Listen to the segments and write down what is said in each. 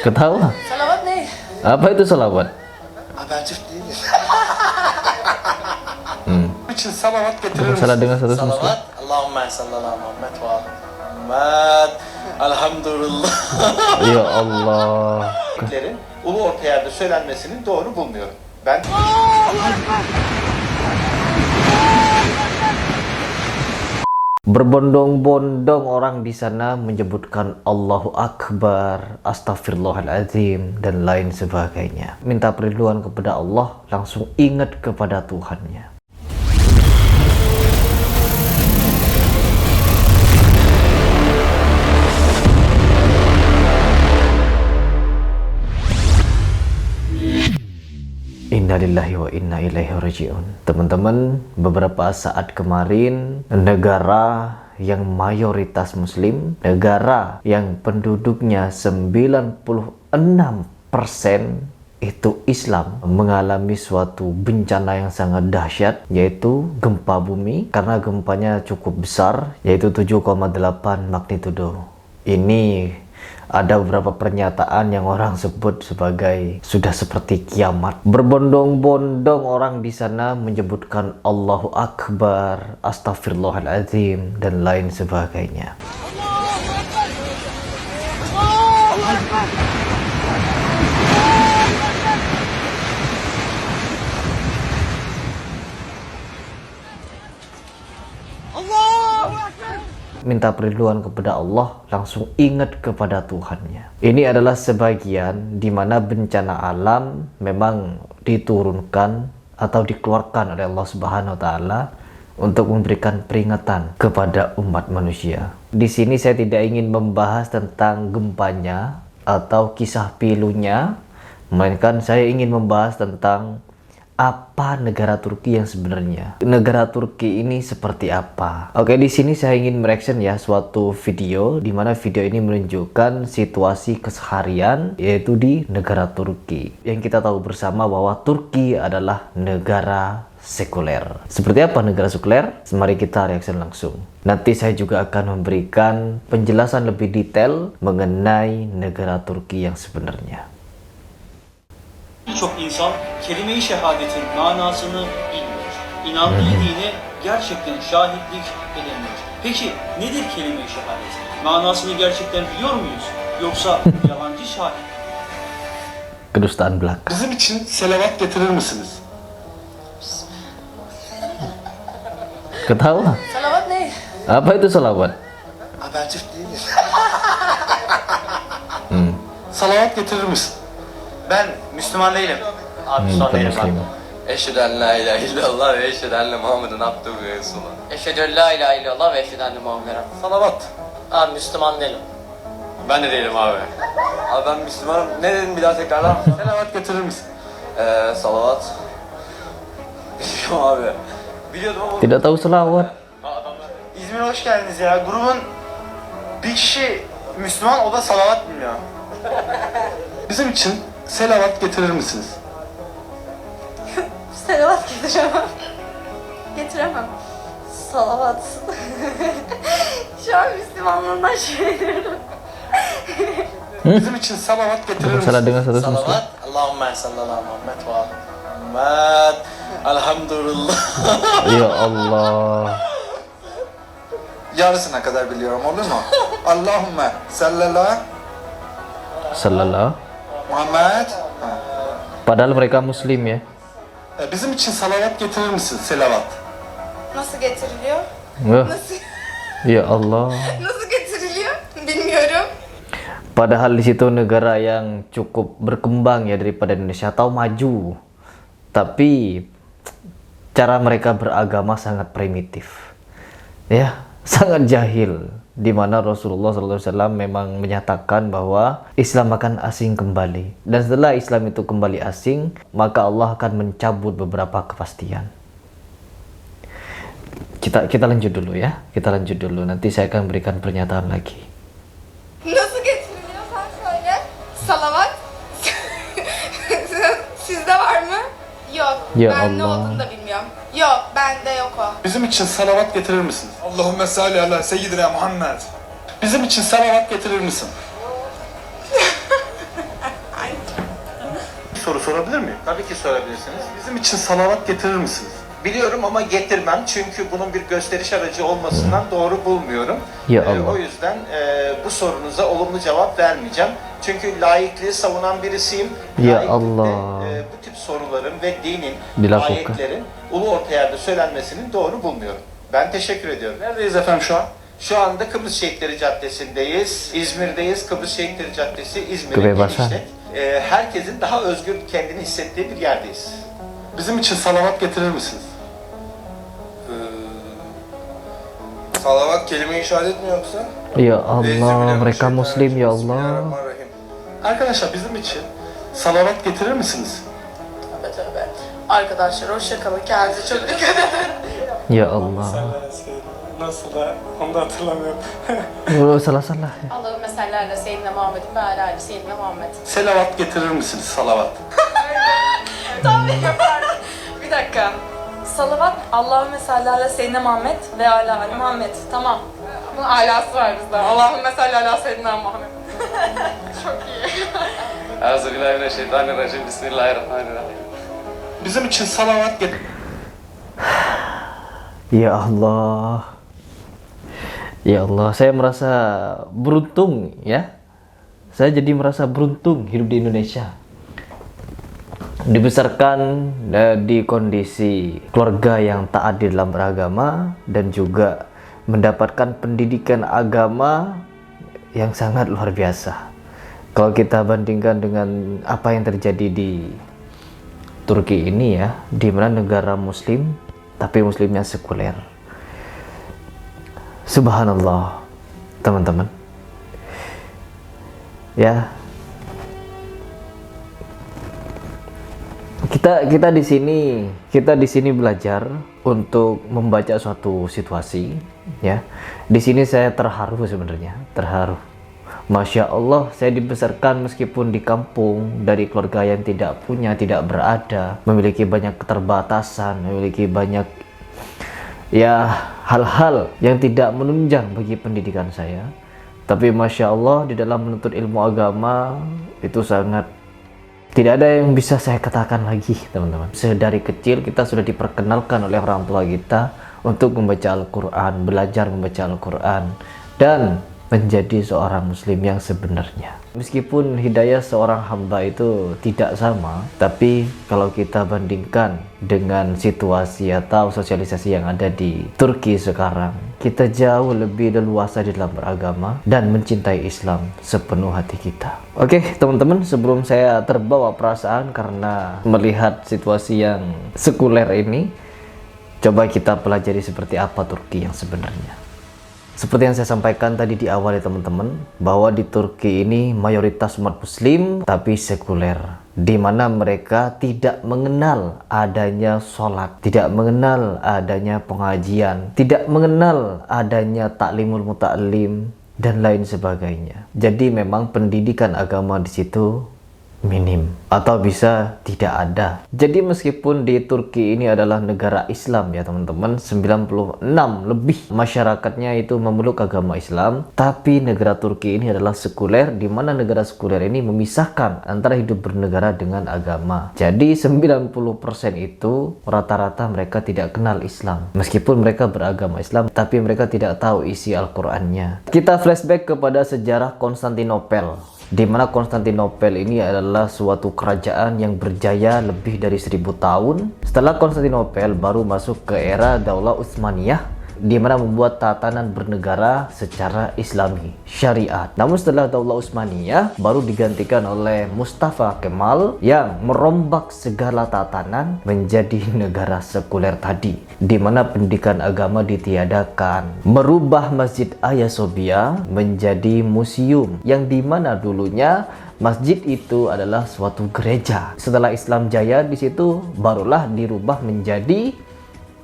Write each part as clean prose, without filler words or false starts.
Ketawa. Salavat ne? Apa itu salawat? Habercik değiliz. için salavat getirir misin? Salah dengan status muslim. Salavat. Allahümme salli ala Muhammed ve ala Muhammed. Elhamdülillah. Ya Allah. Lerin ulu orta yerde söylenmesini doğru bulmuyorum. Ben Berbondong-bondong orang di sana menyebutkan Allahu Akbar, Astagfirullahaladzim, dan lain sebagainya. Minta perlindungan kepada Allah, langsung ingat kepada Tuhannya. Innalillahi wa inna ilaihi raji'un. Teman-teman, beberapa saat kemarin negara yang mayoritas muslim, negara yang penduduknya 96% itu Islam, mengalami suatu bencana yang sangat dahsyat, yaitu gempa bumi, karena gempanya cukup besar, yaitu 7,8 magnitudo. Ini ada beberapa pernyataan yang orang sebut sebagai sudah seperti kiamat. Berbondong-bondong orang di sana menyebutkan Allahu Akbar, Astagfirullahaladzim, dan lain sebagainya. Minta perlindungan kepada Allah, langsung ingat kepada Tuhannya. Ini adalah sebagian di mana bencana alam memang diturunkan atau dikeluarkan oleh Allah Subhanahu wa taala untuk memberikan peringatan kepada umat manusia. Di sini saya tidak ingin membahas tentang gempanya atau kisah pilunya, melainkan saya ingin membahas tentang apa negara Turki yang sebenarnya. Negara Turki ini seperti apa? Oke, di sini saya ingin mereaction ya suatu video di mana video ini menunjukkan situasi keseharian yaitu di negara Turki. Yang kita tahu bersama bahwa Turki adalah negara sekuler. Seperti apa negara sekuler? Mari kita reaction langsung. Nanti saya juga akan memberikan penjelasan lebih detail mengenai negara Turki yang sebenarnya. Birçok insan kelime-i şehadetin manasını bilmiyor. İnandığı dine gerçekten şahitlik edemiyor. Peki nedir kelime-i şehadet? Manasını gerçekten biliyor muyuz? Yoksa yalancı şahit? Kedustaan belaka. Bizim için selavat getirir misiniz? Ketawa. Salavat ne? Apa itu salawat? habercik değiliz. Salavat getirir misin? Ben Müslüman değilim. Abi son Bukan değilim muslim. ben. Eşhedü en la ilahe illallah ve eşhedü enne Muhammeden abduhu ve resulü. Eşhedü en la ilahe illallah ve eşhedü enne Muhammeden. Salavat. Abi Müslüman değilim. Ben de değilim abi. Abi ben Müslümanım. Ne dedim bir daha tekrarlar? Selavat getirir misin? Salavat. Bilmiyorum abi. Biliyordum ama... Tidak tahu selawat. İzmir'e hoş geldiniz ya. Grubun bir kişi Müslüman, o da salavat bilmiyor. Bizim için selavat getirir misiniz? Salavat getiremem. Getiremem. Salavat. Şu an Müslümanlığından şüpheleniyorum. Bizim için salavat getirir Apa salah misiniz? dengan status muslim? Salavat. Allahümme salli ala Muhammed ve ala Muhammed. Elhamdülillah. Ya Allah. Yarısına kadar biliyorum, olur mu? Allahümme sallallahu Sallallahu. Muhammed. Padahal mereka muslim ya. Bizim için salavat getirir misin? Selavat. Nasıl getiriliyor? Wah, Nasıl, ya Allah. nasıl getiriliyor? Bilmiyorum. Padahal di situ negara yang cukup berkembang ya daripada Indonesia atau maju. Tapi cara mereka beragama sangat primitif. Ya, sangat jahil. Di mana Rasulullah SAW memang menyatakan bahwa Islam akan asing kembali. Dan setelah Islam itu kembali asing, maka Allah akan mencabut beberapa kepastian. Kita lanjut dulu ya. Kita lanjut dulu. Nanti saya akan berikan pernyataan lagi. Nasıl getiriliyor sen söyle. Salavat. Sizde var mı? Yok. Ya Ben ne Allah. olduğunu da bilmiyorum. Yok, bende yok o. Bizim için salavat getirir misin? Allahümme salli ala seyyidina Muhammed. Bizim için salavat getirir misin? soru sorabilir miyim? Tabii ki sorabilirsiniz. Bizim için salavat getirir misiniz? Biliyorum ama getirmem çünkü bunun bir gösteriş aracı olmasından doğru bulmuyorum. Ya Allah. O yüzden bu sorunuza olumlu cevap vermeyeceğim. Çünkü laikliği savunan birisiyim. Ya Laiklikte, Allah. bu tip soruların ve dinin, Dilakoka. ayetlerin ulu orta yerde söylenmesini doğru bulmuyorum. Ben teşekkür ediyorum. Neredeyiz efendim şu an? Şu anda Kıbrıs Şehitleri Caddesi'ndeyiz. İzmir'deyiz. Kıbrıs Şehitleri Caddesi İzmir'in Kebebasan. en işlek. Herkesin daha özgür kendini hissettiği bir yerdeyiz. Bizim için salavat getirir misiniz? Salavat kelime-i şehadet mi yoksa? Ya Allah, mereka muslim ya Allah. Bismillahirrahmanirrahim. Arkadaşlar bizim için salavat getirir misiniz? Tövbe tövbe. Arkadaşlar hoşçakalın. Kendinize çok dikkat edin. Ya Allah. Nasıl da onu da hatırlamıyorum. Oh, salah-salah. Allahümme salli ala seyyidina Muhammedin ve ala ali seyyidina Muhammed. Selavat getirir misiniz? Salavat. Bir dakika. Salavat Allahümme salli ala seyyidina Muhammed ve ala ali Muhammed. Tamam. Bunun alası var bizde. Allahümme salli ala seyyidina Muhammed. Çok iyi. Euzubillahimineşşeytanirracim. Bismillahirrahmanirrahim. Bizim için salavat getir. Ya Allah. Ya Allah, saya merasa beruntung ya. Saya jadi merasa beruntung hidup di Indonesia. Dibesarkan di kondisi keluarga yang taat di dalam beragama dan juga mendapatkan pendidikan agama yang sangat luar biasa. Kalau kita bandingkan dengan apa yang terjadi di Turki ini ya, di mana negara muslim tapi muslimnya sekuler. Subhanallah, teman-teman. Ya. Kita di sini belajar untuk membaca suatu situasi ya. Di sini saya terharu sebenarnya, terharu. Masya Allah, saya dibesarkan meskipun di kampung dari keluarga yang tidak punya, tidak berada, memiliki banyak keterbatasan, memiliki banyak ya hal-hal yang tidak menunjang bagi pendidikan saya. Tapi Masya Allah, di dalam menuntut ilmu agama itu sangat tidak ada yang bisa saya katakan lagi, teman-teman. Sedari kecil kita sudah diperkenalkan oleh orang tua kita untuk membaca Al-Quran, belajar membaca Al-Quran, dan menjadi seorang muslim yang sebenarnya. Meskipun hidayah seorang hamba itu tidak sama, tapi kalau kita bandingkan dengan situasi atau sosialisasi yang ada di Turki sekarang, kita jauh lebih leluasa di dalam beragama dan mencintai Islam sepenuh hati kita. Oke, teman-teman, sebelum saya terbawa perasaan karena melihat situasi yang sekuler ini, coba kita pelajari seperti apa Turki yang sebenarnya. Seperti yang saya sampaikan tadi di awal ya teman-teman, bahwa di Turki ini mayoritas umat muslim tapi sekuler, di mana mereka tidak mengenal adanya sholat, tidak mengenal adanya pengajian, tidak mengenal adanya taklimul muta'lim dan lain sebagainya. Jadi memang pendidikan agama di situ minim atau bisa tidak ada. Jadi meskipun di Turki ini adalah negara Islam ya teman-teman, 96 lebih masyarakatnya itu memeluk agama Islam, tapi negara Turki ini adalah sekuler, di mana negara sekuler ini memisahkan antara hidup bernegara dengan agama. Jadi 90% itu rata-rata mereka tidak kenal Islam. Meskipun mereka beragama Islam, tapi mereka tidak tahu isi Al-Qur'annya. Kita flashback kepada sejarah Konstantinopel, di mana Konstantinopel ini adalah suatu kerajaan yang berjaya lebih dari 1000 tahun. Setelah Konstantinopel baru masuk ke era Daulah Utsmaniyah, di mana membuat tatanan bernegara secara Islami, syariat. Namun setelah Daulah Utsmaniyah baru digantikan oleh Mustafa Kemal yang merombak segala tatanan menjadi negara sekuler tadi, di mana pendidikan agama ditiadakan, merubah Masjid Hagia Sophia menjadi museum, yang di mana dulunya masjid itu adalah suatu gereja. Setelah Islam jaya di situ barulah dirubah menjadi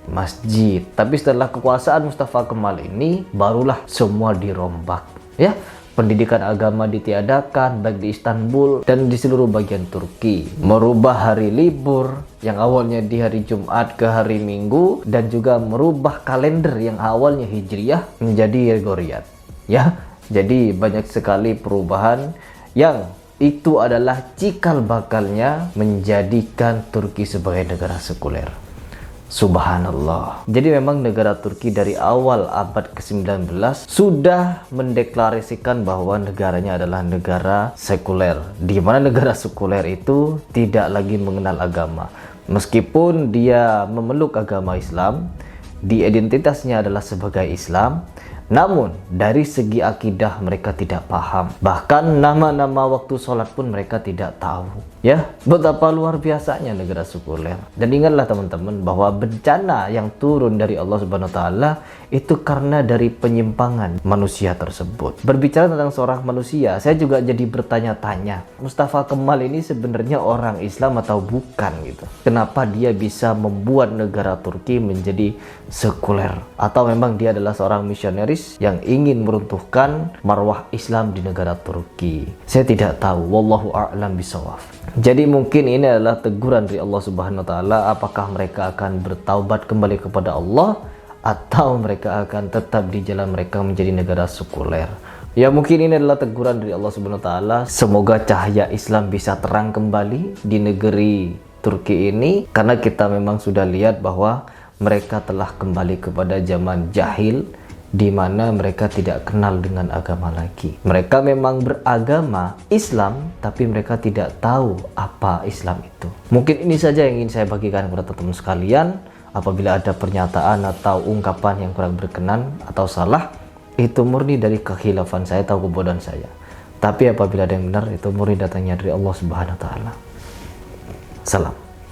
masjid. Tapi setelah kekuasaan Mustafa Kemal ini barulah semua dirombak ya. Pendidikan agama ditiadakan baik di Istanbul dan di seluruh bagian Turki. Merubah hari libur yang awalnya di hari Jumat ke hari Minggu, dan juga merubah kalender yang awalnya Hijriyah menjadi Gregorian ya. Jadi banyak sekali perubahan yang itu adalah cikal bakalnya menjadikan Turki sebagai negara sekuler. Subhanallah. Jadi memang negara Turki dari awal abad ke-19 sudah mendeklarasikan bahwa negaranya adalah negara sekuler, di mana negara sekuler itu tidak lagi mengenal agama. Meskipun dia memeluk agama Islam, di identitasnya adalah sebagai Islam, namun dari segi akidah mereka tidak paham. Bahkan nama-nama waktu sholat pun mereka tidak tahu. Ya, betapa luar biasanya negara sekuler. Dan ingatlah teman-teman bahwa bencana yang turun dari Allah Subhanahu wa taala itu karena dari penyimpangan manusia tersebut. Berbicara tentang seorang manusia, saya juga jadi bertanya-tanya, Mustafa Kemal ini sebenarnya orang Islam atau bukan gitu? Kenapa dia bisa membuat negara Turki menjadi sekuler? Atau memang dia adalah seorang misionaris yang ingin meruntuhkan marwah Islam di negara Turki? Saya tidak tahu, wallahu a'lam bishawab. Jadi mungkin ini adalah teguran dari Allah Subhanahu wa taala, apakah mereka akan bertaubat kembali kepada Allah atau mereka akan tetap di jalan mereka menjadi negara sekuler. Ya, mungkin ini adalah teguran dari Allah Subhanahu wa taala. Semoga cahaya Islam bisa terang kembali di negeri Turki ini, karena kita memang sudah lihat bahwa mereka telah kembali kepada zaman jahil, di mana mereka tidak kenal dengan agama lagi. Mereka memang beragama Islam, tapi mereka tidak tahu apa Islam itu. Mungkin ini saja yang ingin saya bagikan kepada teman-teman sekalian. Apabila ada pernyataan atau ungkapan yang kurang berkenan atau salah, itu murni dari kekhilafan saya atau kebodohan saya. Tapi apabila ada yang benar, itu murni datangnya dari Allah Subhanahu wa taala. Salam.